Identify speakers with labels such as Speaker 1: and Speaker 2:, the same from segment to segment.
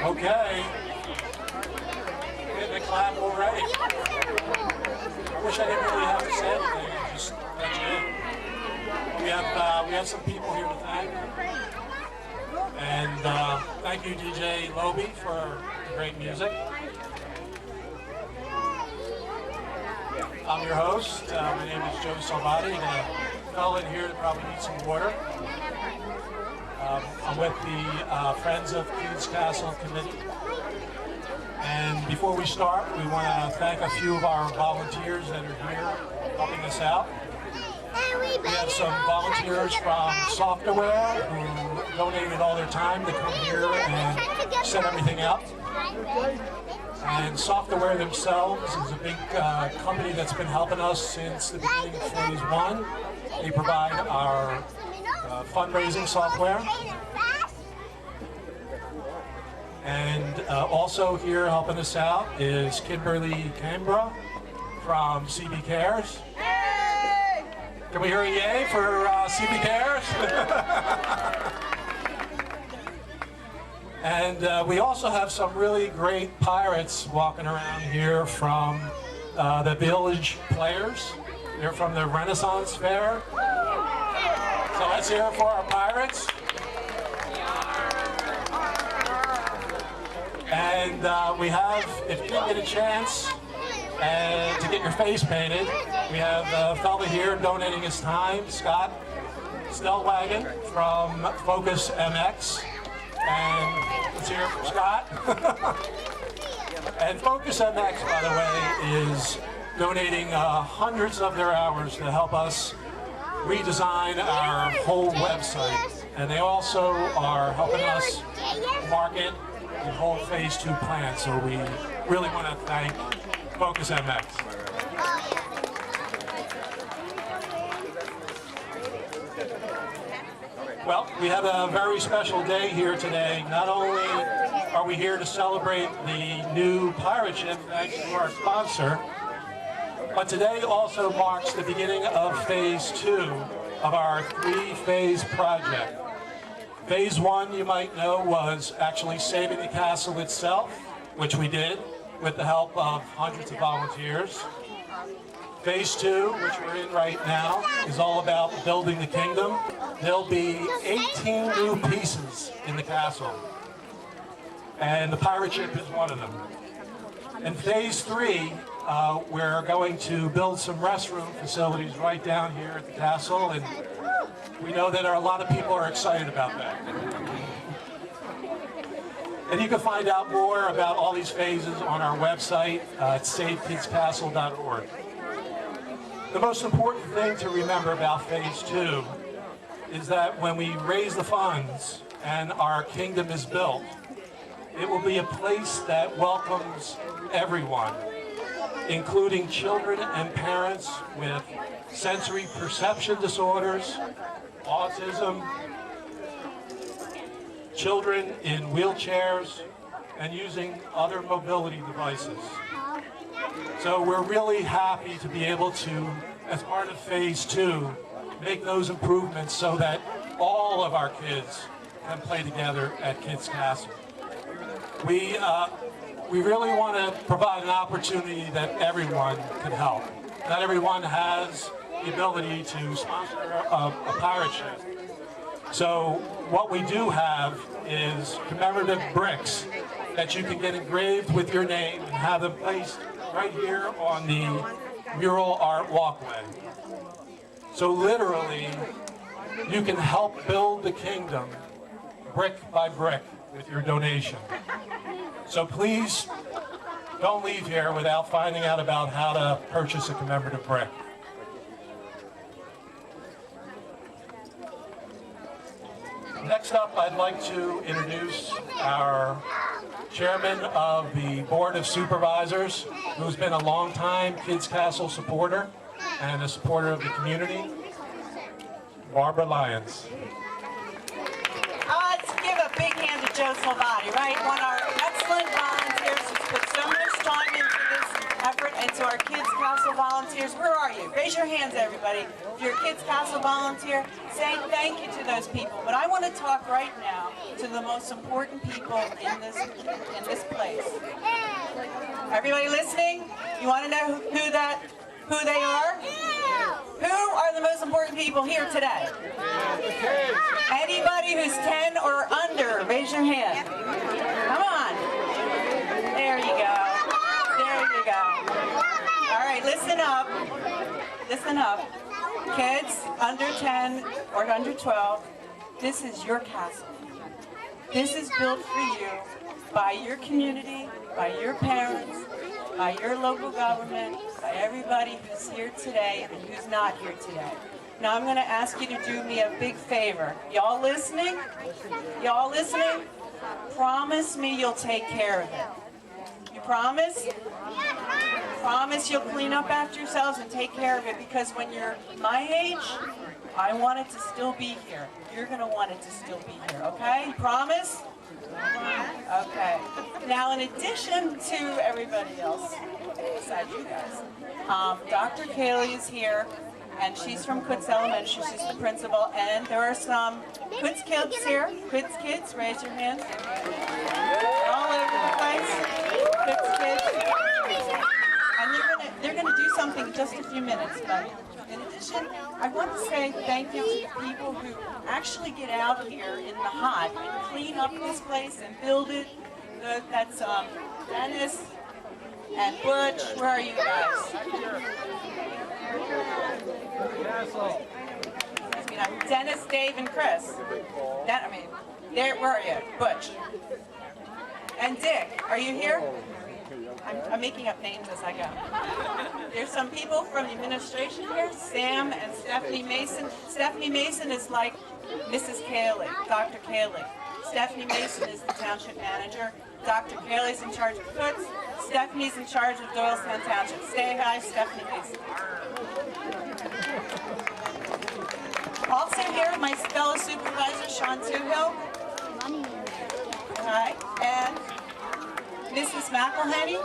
Speaker 1: Okay. Getting a clap already. I wish I didn't really have to say anything. Just let you in. We have some people here to thank. And thank you, DJ Loby, for the great music. I'm your host. My name is Joe Salvati. A fellow in here that probably needs some water. I'm with the Friends of Kids Castle Committee. And before we start, we want to thank a few of our volunteers that are here helping us out. We have some volunteers from Software who donated all their time to come here and set everything up. And Software themselves is a big company that's been helping us since the beginning of Phase 1. They provide our fundraising software. And also here helping us out is Kimberly Canberra from CB Cares. Can we hear a yay for CB Cares? And we also have some really great pirates walking around here from the Village Players. They're from the Renaissance Fair. So let's hear it for our pirates. And we have, if you didn't get a chance to get your face painted, we have a fellow here donating his time, Scott Stellwagen from Focus MX. And let's hear it from Scott. And Focus MX, by the way, is donating hundreds of their hours to help us redesign our whole website. And they also are helping us market the whole Phase 2 plan. So we really want to thank Focus MX. Well, we have a very special day here today. Not only are we here to celebrate the new pirate ship thanks to our sponsor, but today also marks the beginning of Phase 2 of our 3-phase project. Phase 1, you might know, was actually saving the castle itself, which we did with the help of hundreds of volunteers. Phase 2, which we're in right now, is all about building the kingdom. There'll be 18 new pieces in the castle, and the pirate ship is one of them. In Phase 3, we're going to build some restroom facilities right down here at the castle, and we know that a lot of people are excited about that. And you can find out more about all these phases on our website at savekidscastle.org. The most important thing to remember about Phase 2 is that when we raise the funds and our kingdom is built, it will be a place that welcomes everyone, including children and parents with sensory perception disorders, autism, children in wheelchairs, and using other mobility devices. So we're really happy to be able to, as part of Phase 2, make those improvements so that all of our kids can play together at Kids Castle. We really want to provide an opportunity that everyone can help. Not everyone has the ability to sponsor a pirate ship. So what we do have is commemorative bricks that you can get engraved with your name and have them placed right here on the mural art walkway. So literally, you can help build the kingdom brick by brick with your donation. So please don't leave here without finding out about how to purchase a commemorative brick. Next up, I'd like to introduce our chairman of the Board of Supervisors, who's been a long-time Kids Castle supporter and a supporter of the community, Barbara Lyons.
Speaker 2: Let's give a big hand to Joe Salvati, right? One of our excellent volunteers who's put so much time into this effort, and to our Kids Council volunteers. Where are you? Raise your hands, everybody. If you're a Kids Council volunteer, say thank you to those people. But I want to talk right now to the most important people in this place. Everybody listening? You want to know who they are? Who are the most important people here today? Anybody who's 10 or under, raise your hand. Come on. There you go. There you go. All right, listen up. Listen up. Kids under 10 or under 12, this is your castle. This is built for you by your community, by your parents, by your local government, by everybody who's here today and who's not here today. Now I'm going to ask you to do me a big favor. Y'all listening? Y'all listening? Promise me you'll take care of it. You promise? Promise you'll clean up after yourselves and take care of it, because when you're my age, I want it to still be here. You're going to want it to still be here, okay? Promise? Okay. Now, in addition to everybody else, besides you guys, Dr. Kaylee is here, and she's from Kutz Elementary. She's the principal, and there are some Kutz kids here. Kutz kids, raise your hands. All over the place. Kutz kids. And they're gonna do something in just a few minutes, but in addition, I want to say thank you to the people who actually get out here in the hot and clean up this place and build it. That's Dennis and Butch. Where are you guys? Dennis, Dave, and Chris. Where are you? Butch. And Dick, are you here? I'm making up names as I go. There's some people from the administration here, Sam and Stephanie Mason. Stephanie Mason is like Mrs. Kaylee, Dr. Kaylee. Stephanie Mason is the township manager. Dr. Kaylee's in charge of Kutz. Stephanie's in charge of Doylestown Township. Say hi, Stephanie Mason. Also here, my fellow supervisor, Sean Toohill. Hi, and Mrs. McElhenney,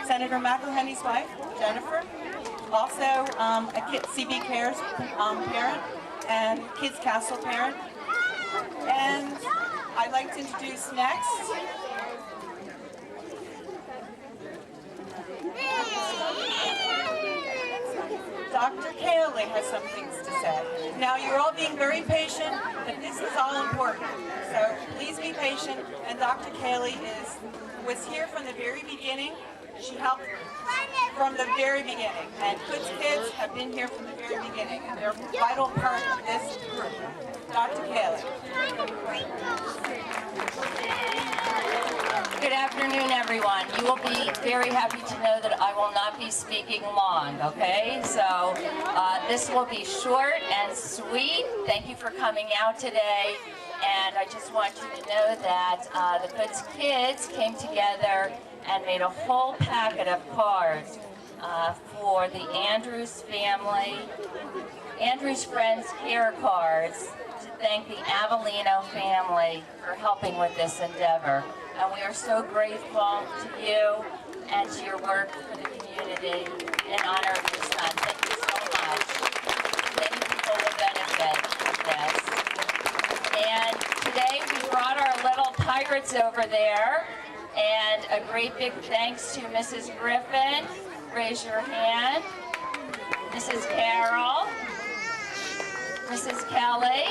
Speaker 2: Senator McElhenney's wife, Jennifer. Also, a CB Cares parent and Kids Castle parent. And I'd like to introduce next Dr. Kaylee has some things to say. Now, you're all being very patient, but this is all important. So please be patient. And Dr. Kaylee was here from the very beginning. She helped from the very beginning. And Kutz kids have been here from the very beginning. And they're a vital part of this group. Dr. Kaylee.
Speaker 3: Good afternoon, everyone. You will be very happy to know that I will not be speaking long, okay? So this will be short and sweet. Thank you for coming out today. And I just want you to know that the Kutz kids came together and made a whole packet of cards for the Andrews family, Andrews Friends Care cards, to thank the Avellino family for helping with this endeavor. And we are so grateful to you and to your work for the community in honor of your son. Thank you so much. Many people will benefit from this. And today we brought our little pirates over there. And a great big thanks to Mrs. Griffin. Raise your hand. Mrs. Carroll. Mrs. Kelly.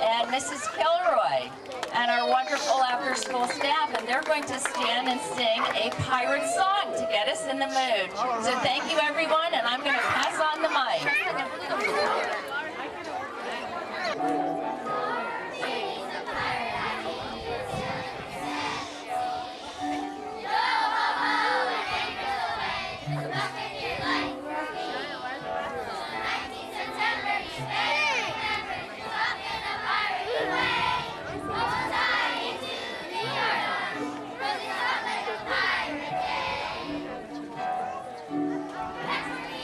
Speaker 3: And Mrs. Kilroy. And our wonderful after-school staff, and they're going to stand and sing a pirate song to get us in the mood. So thank you, everyone, and I'm going to pass on the mic.
Speaker 4: Let's be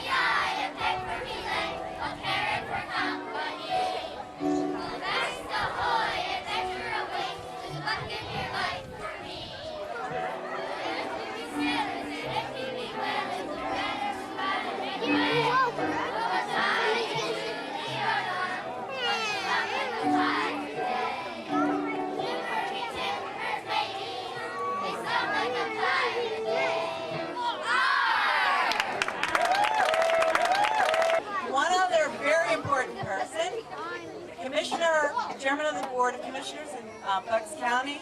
Speaker 2: Chairman of the Board of Commissioners in Bucks County,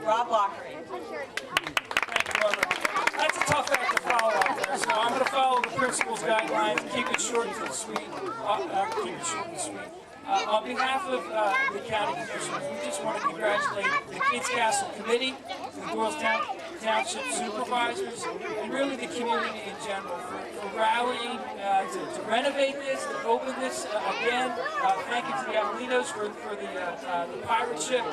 Speaker 2: Rob Lockery.
Speaker 4: Thank you, Barbara. That's a tough act to follow out there, so I'm going to follow the principal's guidelines and keep it short and sweet. On behalf of the county commissioners, we just want to congratulate the Kids Castle Committee, the Doylestown Township supervisors, and really the community in general for rallying to renovate this, to open this again. Thank you to the Avelinos for the pirate ship.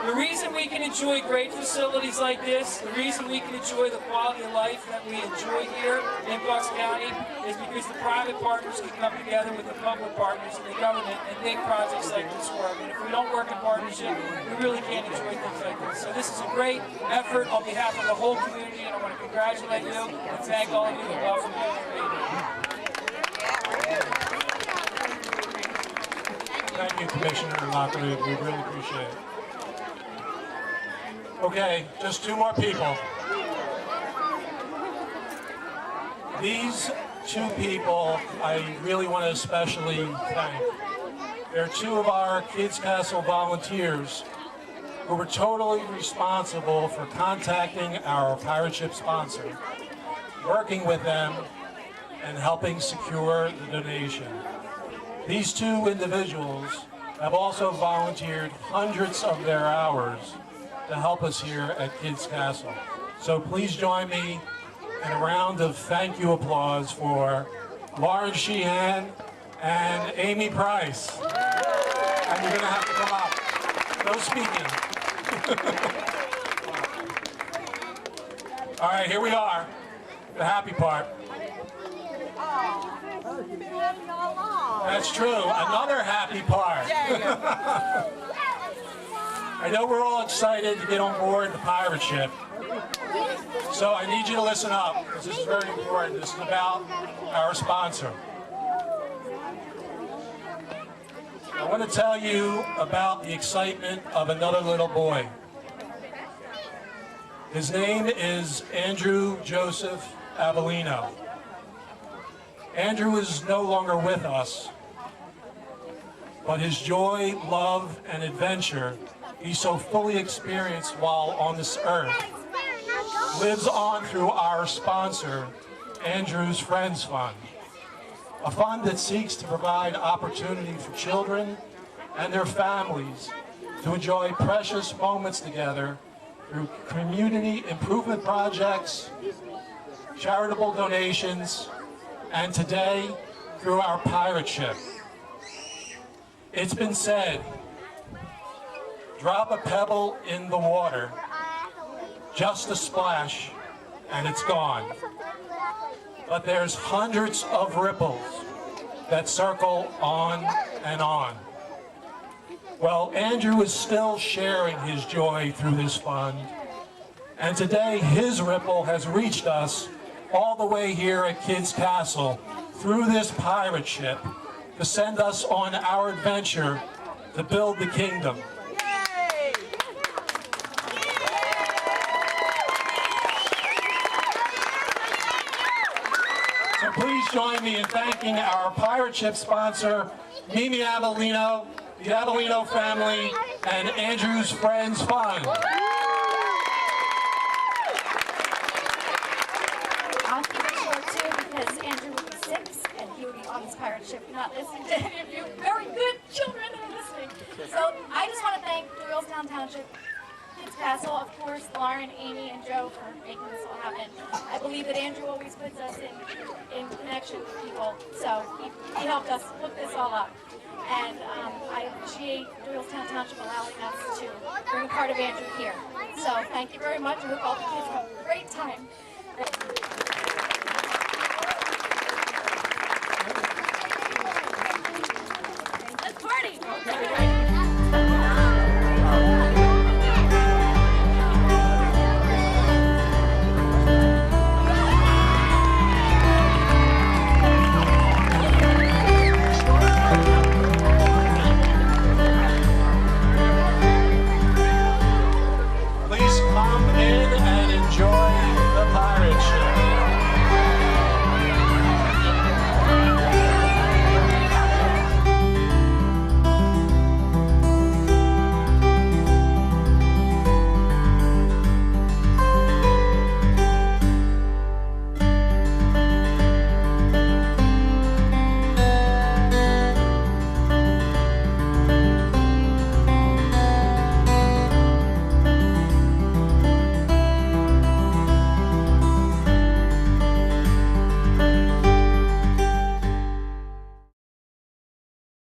Speaker 4: The reason we can enjoy great facilities like this, the reason we can enjoy the quality of life that we enjoy here in Bucks County is because the private partners can come together with the public partners and the government and make projects like this work. And if we don't work in partnership, we really can't enjoy things like this. So this is a great effort on behalf of the whole community, and I want to congratulate you and thank all of you and welcome you to the meeting.
Speaker 1: Thank you, Commissioner Lockery. We really appreciate it. Okay, just two more people. These two people I really want to especially thank. They're two of our Kids Castle volunteers who were totally responsible for contacting our pirate ship sponsor, working with them, and helping secure the donation. These two individuals have also volunteered hundreds of their hours to help us here at Kids Castle. So please join me in a round of thank you applause for Lauren Sheehan and Amy Price. And you're gonna have to come up. No speaking. All right, here we are. The happy part. That's true. Another happy part. I know we're all excited to get on board the pirate ship. So I need you to listen up, because this is very important. This is about our sponsor. I want to tell you about the excitement of another little boy. His name is Andrew Joseph Avellino. Andrew is no longer with us, but his joy, love, and adventure he so fully experienced while on this earth lives on through our sponsor, Andrew's Friends Fund, a fund that seeks to provide opportunity for children and their families to enjoy precious moments together through community improvement projects, charitable donations, and today through our pirate ship. It's been said, drop a pebble in the water, just a splash, and it's gone. But there's hundreds of ripples that circle on and on. Well, Andrew is still sharing his joy through this fund, and today his ripple has reached us all the way here at Kids Castle through this pirate ship to send us on our adventure to build the kingdom. So please join me in thanking our pirate ship sponsor, Mimi Avellino, the Avellino family, and Andrew's Friends Fund.
Speaker 5: I'll keep it short too, because Andrew will be 6 and he will be on his pirate ship not listening to any of you very good children who are listening. So I just want to thank Doylestown Township, Kids Castle, of course, Lauren, Amy, and Joe for making this all happen. I believe that Andrew always puts us in connection with people, so he helped us look this all up. And I appreciate Doylestown Township allowing us to bring a part of Andrew here. So thank you very much. I hope all the kids have a great time.